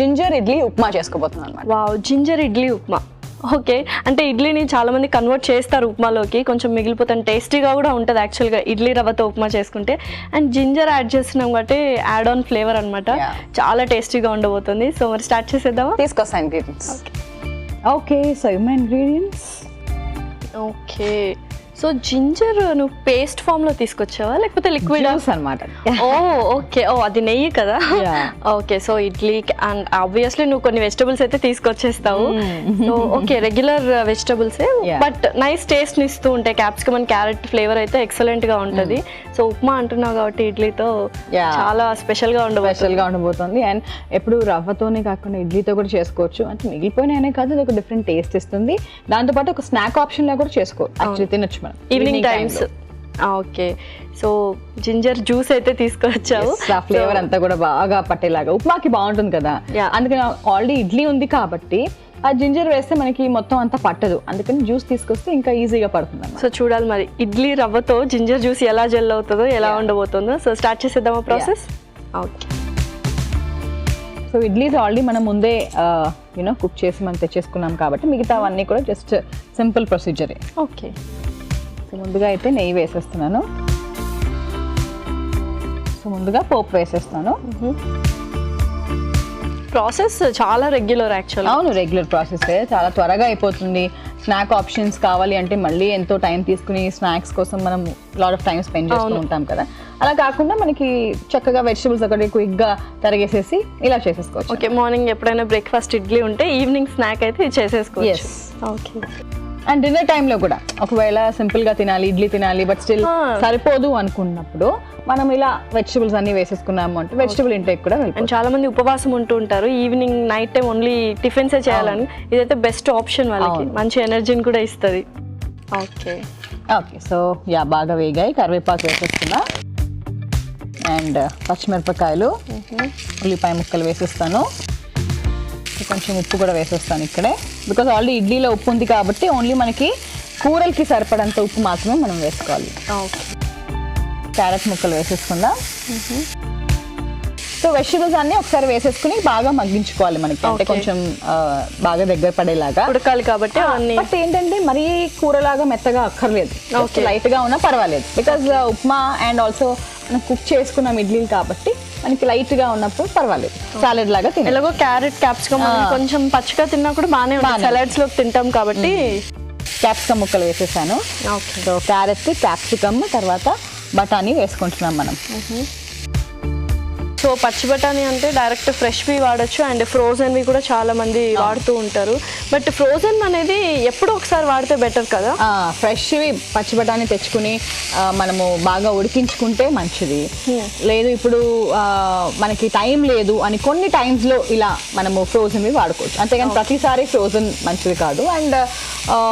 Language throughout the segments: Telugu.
జింజర్ ఇడ్లీ ఉప్మా చేసుకోబోతున్నాను అన్నమాట. Wow, ginger idli upma. Okay, అంటే ఇడ్లీని చాలా మంది కన్వర్ట్ చేస్తారు ఉప్మాలోకి, కొంచెం మిగిలిపోతాను, టేస్టీగా కూడా ఉంటుంది యాక్చువల్గా ఇడ్లీ రవ్వతో ఉప్మా చేసుకుంటే. అండ్ జింజర్ యాడ్ చేస్తున్నాం కాబట్టి యాడ్ ఆన్ ఫ్లేవర్ అనమాట, చాలా టేస్టీగా ఉండబోతుంది. సో మరి స్టార్ట్ చేసేద్దామా? తీసుకొస్తాను ఇంగ్రీడియంట్స్. ఓకే, సో ఇవి ఇంగ్రీడియంట్స్. ఓకే, సో జింజర్ నువ్వు పేస్ట్ ఫామ్ లో తీసుకొచ్చావా లేకపోతే లిక్విడ్ అనమాట? ఓ ఓకే, ఓ అది నెయ్యి కదా. Okay, so idli and obviously నువ్వు కొన్ని వెజిటబుల్స్ అయితే తీసుకొచ్చేస్తావు. So okay, regular vegetables but nice taste ని ఇస్తూ ఉంటాయి. క్యాప్సికమ్ అండ్ క్యారెట్ ఫ్లేవర్ అయితే ఎక్సలెంట్ గా ఉంటది. సో ఉప్మా అంటున్నావు కాబట్టి ఇడ్లీతో చాలా స్పెషల్ గా ఉండబోతుంది. అండ్ ఎప్పుడు రవ్వతోనే కాకుండా ఇడ్లీతో కూడా చేసుకోవచ్చు. అంటే మిగిలిపోయినా కాదు, అది ఒక డిఫరెంట్ టేస్ట్ ఇస్తుంది. దాంతోపాటు ఒక స్నాక్ ఆప్షన్ లా కూడా చేసుకోవచ్చు, యాక్చువల్లీ తినొచ్చు evening times. Okay, so ginger juice అయితే తీసుకొచ్చావు. ఆ ఫ్లేవర్ అంతా కూడా బాగా పట్టేలాగా ఉప్మాకి బాగుంటుంది కదా, అందుకని ఆల్రెడీ ఇడ్లీ ఉంది కాబట్టి ఆ జింజర్ వేస్తే మనకి మొత్తం అంతా పట్టదు, అందుకని జ్యూస్ తీసుకొస్తే ఇంకా ఈజీగా పడుతుంది. సో చూడాలి మరి ఇడ్లీ రవ్వతో జింజర్ జ్యూస్ ఎలా జెల్ అవుతుందో, ఎలా ఉండబోతుందో. సో స్టార్ట్ చేసేద్దామా ప్రాసెస్? ఓకే, సో ఇడ్లీస్ ఆల్రెడీ మనం ముందే కుక్ చేసి మనం తెచ్చేసుకున్నాం కాబట్టి మిగతావన్నీ కూడా జస్ట్ సింపుల్ ప్రొసీజరే. ఓకే, సో ముందుగా అయితే నెయ్యి వేసేస్తున్నాను. సో ముందుగా పోపు వేసేస్తాను. ప్రాసెస్ చాలా రెగ్యులర్ యాక్చువల్. అవును, రెగ్యులర్ ప్రాసెస్, చాలా త్వరగా అయిపోతుంది. స్నాక్ ఆప్షన్స్ కావాలి అంటే మళ్ళీ ఎంతో టైం తీసుకుని స్నాక్స్ కోసం మనం లాట్ ఆఫ్ టైం స్పెండ్ చేస్తూ ఉంటాం కదా, అలా కాకుండా మనకి చక్కగా వెజిటబుల్స్ ఒకటి క్విక్గా తరిగేసేసి ఇలా చేసేసుకోవచ్చు. ఓకే, మార్నింగ్ ఎప్పుడైనా బ్రేక్ఫాస్ట్ ఇడ్లీ ఉంటే ఈవినింగ్ స్నాక్ అయితే చేసేసుకోవచ్చు. ఓకే, అండ్ డిన్నర్ టైంలో కూడా ఒకవేళ సింపుల్గా తినాలి, ఇడ్లీ తినాలి బట్ స్టిల్ సరిపోదు అనుకున్నప్పుడు మనం ఇలా వెజిటబుల్స్ అన్ని వేసేసుకున్నాము అంటే వెజిటబుల్ ఇంటేక్ కూడా వెళ్ళిపోతుంది. చాలా మంది ఉపవాసం ఉంటూ ఉంటారు, ఈవినింగ్ నైట్ టైం ఓన్లీ టిఫిన్సే చేయాలని, ఇదైతే బెస్ట్ ఆప్షన్ వాళ్ళకి, మంచి ఎనర్జీని కూడా ఇస్తుంది. ఓకే ఓకే, సో బాగా వేగాయి, కరివేపాకు వేసేస్తున్నా అండ్ పచ్చిమిరపకాయలు, ఉల్లిపాయ ముక్కలు వేసేస్తాను. కొంచెం ఉప్పు కూడా వేసేస్తాను ఇక్కడే, బికాజ్ ఆల్రెడీ ఇడ్లీలో ఉప్పు ఉంది కాబట్టి ఓన్లీ మనకి కూరలకి సరిపడంత ఉప్పు మాత్రమే మనం వేసుకోవాలి. ఓకే, క్యారెట్ ముక్కలు వేసేసుకుందాం. సో వెజిటబుల్స్ అన్ని ఒకసారి వేసేసుకుని బాగా మగ్గించుకోవాలి మనకి, అంటే కొంచెం బాగా దగ్గర పడేలాగా ఉడకాలి కాబట్టి. బట్ ఏంటంటే మరీ కూరలాగా మెత్తగా అక్కర్లేదు, లైట్ గా ఉన్నా పర్వాలేదు, బికాజ్ ఉప్మా అండ్ ఆల్సో మనం కుక్ చేసుకున్నాం ఇడ్లీలు కాబట్టి మనకి లైట్ గా ఉన్నప్పుడు పర్వాలేదు, సాలెడ్ లాగా తినాలి. ఎలాగో క్యారెట్ క్యాప్సికమ్ కొంచెం పచ్చిగా తిన్నా కూడా బాగానే ఉంటుంది, సలాడ్స్ లోకి తింటాం కాబట్టి. క్యాప్సికమ్ ముక్కలు వేసేసాను. సో క్యారెట్, క్యాప్సికమ్, తర్వాత బఠానీ వేసుకుంటున్నాం మనం. సో పచ్చి బఠానీ అంటే డైరెక్ట్ ఫ్రెష్వి వాడచ్చు అండ్ ఫ్రోజన్వి కూడా చాలా మంది వాడుతూ ఉంటారు. బట్ ఫ్రోజన్ అనేది ఎప్పుడో ఒకసారి వాడితే బెటర్ కదా. ఫ్రెష్వి పచ్చి బఠానీ తెచ్చుకుని మనము బాగా ఉడికించుకుంటే మంచిది. లేదు ఇప్పుడు మనకి టైం లేదు అని కొన్ని టైమ్స్లో ఇలా మనము ఫ్రోజన్వి వాడుకోవచ్చు, అంతేగాని ప్రతిసారి ఫ్రోజన్ మంచిది కాదు. అండ్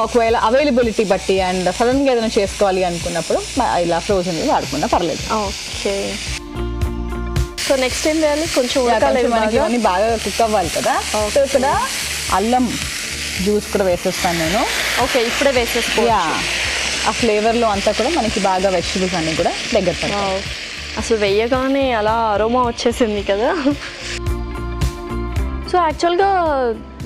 ఒకవేళ అవైలబిలిటీ బట్టి అండ్ సడన్గా ఏదైనా చేసుకోవాలి అనుకున్నప్పుడు ఇలా ఫ్రోజన్వి వాడుకున్నా పర్లేదు. ఓకే, సో నెక్స్ట్ ఏం చేయాలి? కొంచెం మనకి అన్ని బాగా కుక్ అవ్వాలి కదా. సో ఇక్కడ అల్లం జ్యూస్ కూడా వేసేస్తాను నేను. ఓకే, ఇప్పుడే వేసేసుకో. ఆ ఫ్లేవర్లో అంతా కూడా మనకి బాగా వెజిటబుల్స్ అన్నీ కూడా దగ్గర పడతాయి. అసలు వేయగానే అలా అరోమా వచ్చేసింది కదా. సో యాక్చువల్గా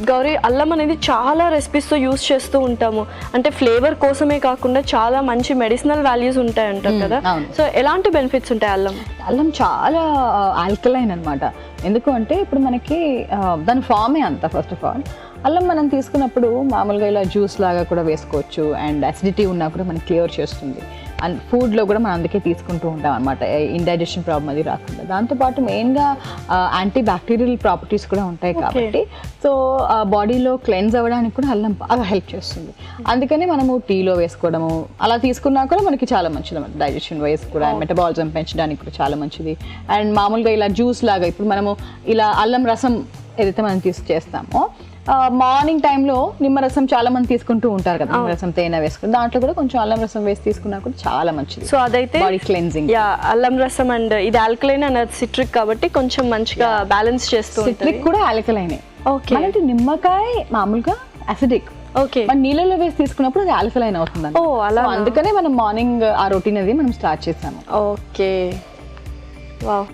గౌరీ, అల్లం అనేది చాలా రెసిపీస్తో యూస్ చేస్తూ ఉంటాము, అంటే ఫ్లేవర్ కోసమే కాకుండా చాలా మంచి మెడిసినల్ వాల్యూస్ ఉంటాయి అంటారు కదా. సో ఎలాంటి బెనిఫిట్స్ ఉంటాయి అల్లం చాలా ఆల్కలైన్ అనమాట. ఎందుకు అంటే ఇప్పుడు మనకి దాని ఫామే అంత. ఫస్ట్ ఆఫ్ ఆల్ అల్లం మనం తీసుకున్నప్పుడు మామూలుగా ఇలా జ్యూస్ లాగా కూడా వేసుకోవచ్చు, అండ్ అసిడిటీ ఉన్నా కూడా మనకి క్లియర్ చేస్తుంది. అండ్ ఫుడ్లో కూడా మనం అందుకే తీసుకుంటూ ఉంటాం అనమాట, ఇండైజెషన్ ప్రాబ్లం అది రాకుండా. దాంతోపాటు మెయిన్గా యాంటీ బ్యాక్టీరియల్ ప్రాపర్టీస్ కూడా ఉంటాయి కాబట్టి సో బాడీలో క్లెన్స్ అవ్వడానికి కూడా అల్లం బాగా హెల్ప్ చేస్తుంది. అందుకని మనము టీలో వేసుకోవడము అలా తీసుకున్నా కూడా మనకి చాలా మంచిది అన్నమాట, డైజెషన్ వైజ్ కూడా, మెటబాలిజం పెంచడానికి కూడా చాలా మంచిది. అండ్ మామూలుగా ఇలా జ్యూస్ లాగా ఇప్పుడు మనము ఇలా అల్లం రసం ఏదైతే మనం చేస్తామో మార్నింగ్ టైంలో నిమ్మరసం చాలా మంది తీసుకుంటూ ఉంటారు కదా, నిమ్మరసం తేనె వేసుకుని దాంట్లో కూడా కొంచెం అల్లం రసం వేసి తీసుకున్నా కూడా చాలా మంచిది. సో అదైతే బాడీ క్లెన్జింగ్. అల్లం రసం అండ్ ఇది ఆల్కలైన్ అండ్ సిట్రిక్ కాబట్టి కొంచెం మంచిగా బ్యాలెన్స్ చేస్తూ ఉంటుంది. సిట్రిక్ కూడా ఆల్కలైనే. ఓకే, అంటే నిమ్మకాయ మామూలుగా అసిడిక్, ఓకే, మన నీళ్ళలో వేసి తీసుకున్నప్పుడు అది ఆల్కలైన్ అవుతుంది. ఓ అలా, అందుకనే మనం మార్నింగ్ ఆ రొటీన్ అది మనం స్టార్ట్ చేసాము. Okay, wow.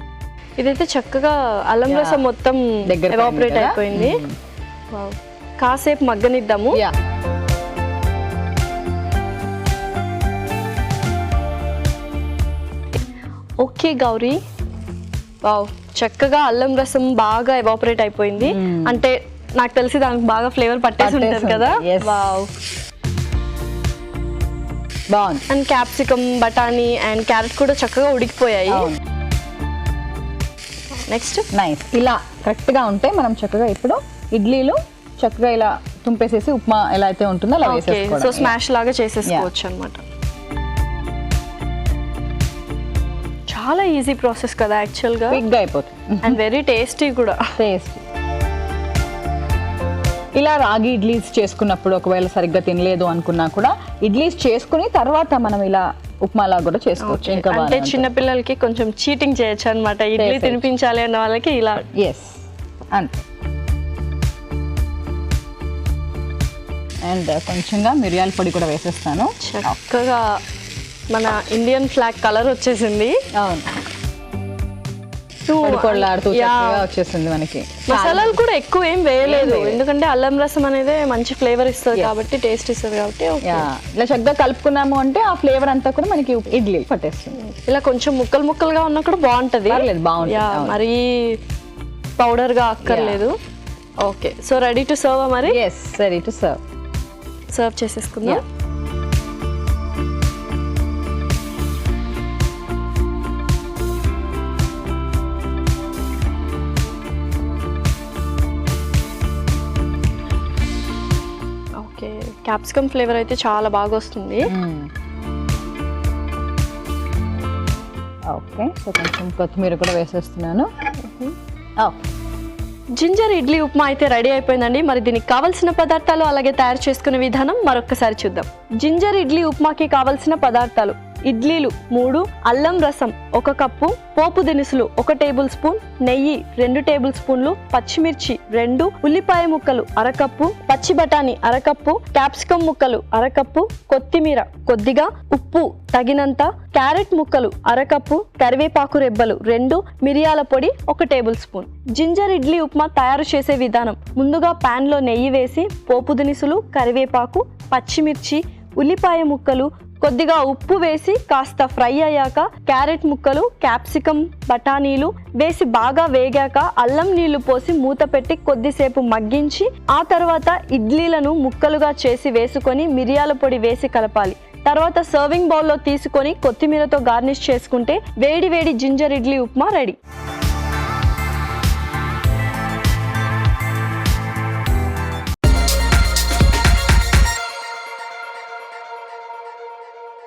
ఇదైతే చక్కగా అల్లం రసం మొత్తం ఎవాపరేట్ అయిపోయింది. కాసేపు మగ్గనిద్దాము. ఓకే గౌరీ, వావ్, చక్కగా అల్లం రసం బాగా ఎవాపరేట్ అయిపోయింది. అంటే నాకు తెలిసి దానికి బాగా ఫ్లేవర్ పట్టేసి ఉంటుంది కదా. వావ్, బాగుంది. అండ్ క్యాప్సికమ్, బఠానీ అండ్ క్యారెట్ కూడా చక్కగా ఉడికిపోయాయి. Next nice. ఇలా కరెక్ట్గా ఉంటే మనం చక్కగా ఇప్పుడు ఇడ్లీలు చక్కగా ఇలా తుంపేసేసి ఉప్మా ఎలా అయితే ఉంటుందో అలా వేసేసుకోవడం. సో స్మాష్ లాగా చేసేసుకోవచ్చు అన్నమాట. చాలా ఈజీ ప్రాసెస్ కదా యాక్చువల్గా, క్విక్గా అయిపోతుంది అండ్ వెరీ టేస్టీ కూడా. టేస్టీ. ఇలా రాగి ఇడ్లీస్ చేసుకున్నప్పుడు ఒకవేళ సరిగ్గా తినలేదు అనుకున్నా కూడా ఇడ్లీస్ చేసుకుని తర్వాత మనం ఇలా ఉప్మాలా కూడా చేసుకోవచ్చు. ఇంకా అంటే చిన్నపిల్లలకి కొంచెం చీటింగ్ చేయొచ్చు అనమాట. ఇడ్లీ తినిపించాలి అన్న వాళ్ళకి ఇలా. ఎస్, అంతే. అండ్ కొంచెంగా మిరియాల పొడి కూడా వేసేస్తాను. చక్కగా మన ఇండియన్ ఫ్లాగ్ కలర్ వచ్చేసింది. అవును, వచ్చేసింది మనకి. మసాలాలు కూడా ఎక్కువ ఏం వేయలేదు, ఎందుకంటే అల్లం రసం అనేది మంచి ఫ్లేవర్ ఇస్తుంది కాబట్టి, టేస్ట్ ఇస్తుంది కాబట్టి. ఇలా చక్కగా కలుపుకున్నాము అంటే ఆ ఫ్లేవర్ అంతా కూడా మనకి ఇడ్లీ పట్టేస్తుంది. ఇలా కొంచెం ముక్కలు ముక్కలుగా ఉన్నా కూడా బాగుంటది. బాగుంటుంది, మరీ పౌడర్ గా అక్కర్లేదు. Okay, so ready to serve మరి? Yes, ready to serve. Serve చేసేసుకుందాం. క్యాప్సికమ్ ఫ్లేవర్ అయితే చాలా బాగా వస్తుంది. ఓకే, సో కొంచెం కొత్తిమీర కూడా వేసేస్తున్నాను. జింజర్ ఇడ్లీ ఉప్మా అయితే రెడీ అయిపోయిందండి. మరి దీనికి కావాల్సిన పదార్థాలు అలాగే తయారు చేసుకునే విధానం మరొకసారి చూద్దాం. జింజర్ ఇడ్లీ ఉప్మాకి కావాల్సిన పదార్థాలు: ఇడ్లీలు 3, అల్లం రసం 1 కప్పు, పోపు దినుసులు 1 టేబుల్ స్పూన్, నెయ్యి 2 టేబుల్ స్పూన్లు, పచ్చిమిర్చి 2, ఉల్లిపాయ ముక్కలు 1/2 కప్పు, పచ్చి బఠానీ 1/2 కప్పు, క్యాప్సికమ్ ముక్కలు 1/2 కప్పు, కొత్తిమీర కొద్దిగా, ఉప్పు తగినంత, క్యారెట్ ముక్కలు 1/2 కప్పు, కరివేపాకు రెబ్బలు 2, మిరియాల పొడి 1 table spoon. Ginger idli upma తయారు చేసే విధానం: ముందుగా పాన్ లో నెయ్యి వేసి పోపు దినుసులు, కరివేపాకు, పచ్చిమిర్చి, ఉల్లిపాయ ముక్కలు, కొద్దిగా ఉప్పు వేసి కాస్త ఫ్రై అయ్యాక క్యారెట్ ముక్కలు, క్యాప్సికమ్, బఠానీలు వేసి బాగా వేగాక అల్లం నీళ్లు పోసి మూత పెట్టి కొద్దిసేపు మగ్గించి ఆ తర్వాత ఇడ్లీలను ముక్కలుగా చేసి వేసుకొని మిరియాల పొడి వేసి కలపాలి. తర్వాత సర్వింగ్ బౌల్లో తీసుకొని కొత్తిమీరతో గార్నిష్ చేసుకుంటే వేడి వేడి జింజర్ ఇడ్లీ ఉప్మా రెడీ.